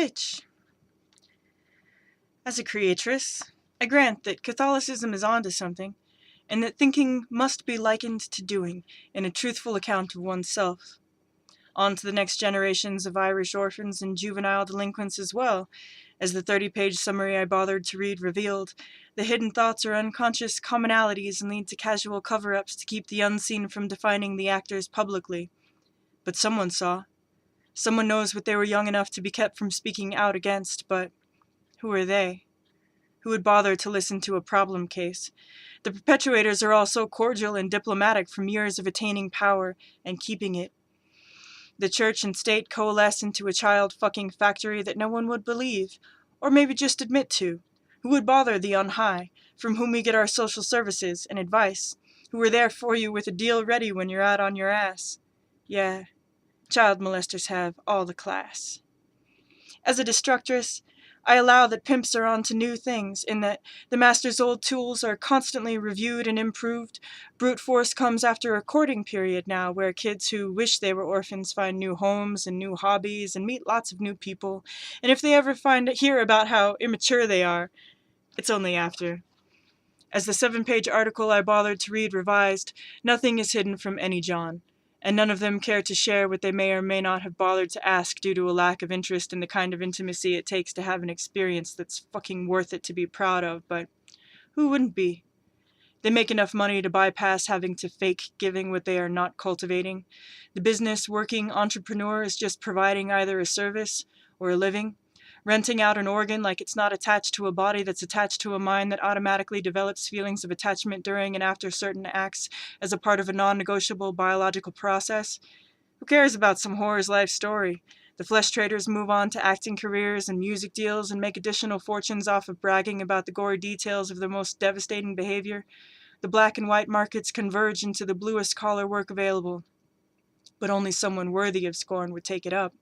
bitch. As a creatress, I grant that Catholicism is onto something, and that thinking must be likened to doing in a truthful account of oneself. On to the next generations of Irish orphans and juvenile delinquents as well, as the 30-page summary I bothered to read revealed, the hidden thoughts are unconscious commonalities and lead to casual cover-ups to keep the unseen from defining the actors publicly. But someone saw. Someone knows what they were young enough to be kept from speaking out against, but who are they? Who would bother to listen to a problem case? The perpetuators are all so cordial and diplomatic from years of attaining power and keeping it. The church and state coalesce into a child-fucking factory that no one would believe, or maybe just admit to. Who would bother the on high, from whom we get our social services and advice, who are there for you with a deal ready when you're out on your ass? Yeah, child molesters have all the class. As a destructress, I allow that pimps are on to new things, in that the master's old tools are constantly reviewed and improved. Brute force comes after a courting period now, where kids who wish they were orphans find new homes and new hobbies and meet lots of new people. And if they ever hear about how immature they are, it's only after. As the 7-page article I bothered to read revised, nothing is hidden from any John, and none of them care to share what they may or may not have bothered to ask due to a lack of interest in the kind of intimacy it takes to have an experience that's fucking worth it to be proud of, but who wouldn't be? They make enough money to bypass having to fake giving what they are not cultivating. The business working entrepreneur is just providing either a service or a living, renting out an organ like it's not attached to a body that's attached to a mind that automatically develops feelings of attachment during and after certain acts as a part of a non-negotiable biological process. Who cares about some whore's life story? The flesh traders move on to acting careers and music deals and make additional fortunes off of bragging about the gory details of their most devastating behavior. The black and white markets converge into the bluest collar work available. But only someone worthy of scorn would take it up.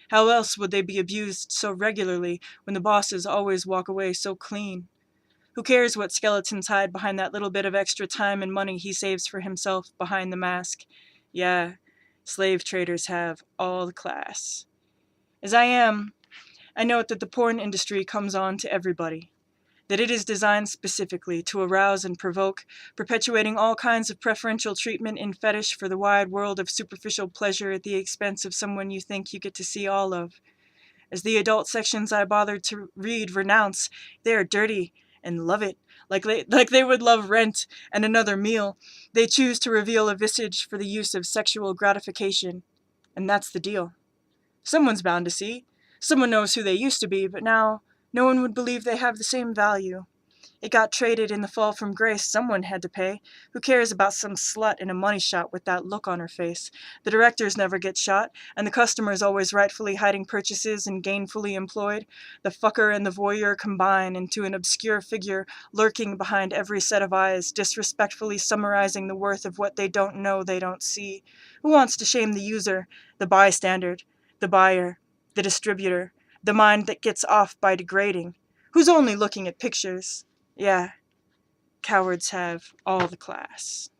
How else would they be abused so regularly when the bosses always walk away so clean? Who cares what skeletons hide behind that little bit of extra time and money he saves for himself behind the mask? Yeah, slave traders have all the class. As I am, I note that the porn industry comes on to everybody, that it is designed specifically to arouse and provoke, perpetuating all kinds of preferential treatment in fetish for the wide world of superficial pleasure at the expense of someone you think you get to see all of. As the adult sections I bothered to read renounce, they are dirty and love it, like they would love rent and another meal. They choose to reveal a visage for the use of sexual gratification, and that's the deal. Someone's bound to see. Someone knows who they used to be, but now no one would believe they have the same value. It got traded in the fall from grace someone had to pay. Who cares about some slut in a money shot with that look on her face? The directors never get shot, and the customers always rightfully hiding purchases and gainfully employed. The fucker and the voyeur combine into an obscure figure lurking behind every set of eyes, disrespectfully summarizing the worth of what they don't know they don't see. Who wants to shame the user, the bystander, the buyer, the distributor, the mind that gets off by degrading? Who's only looking at pictures? Yeah, cowards have all the class.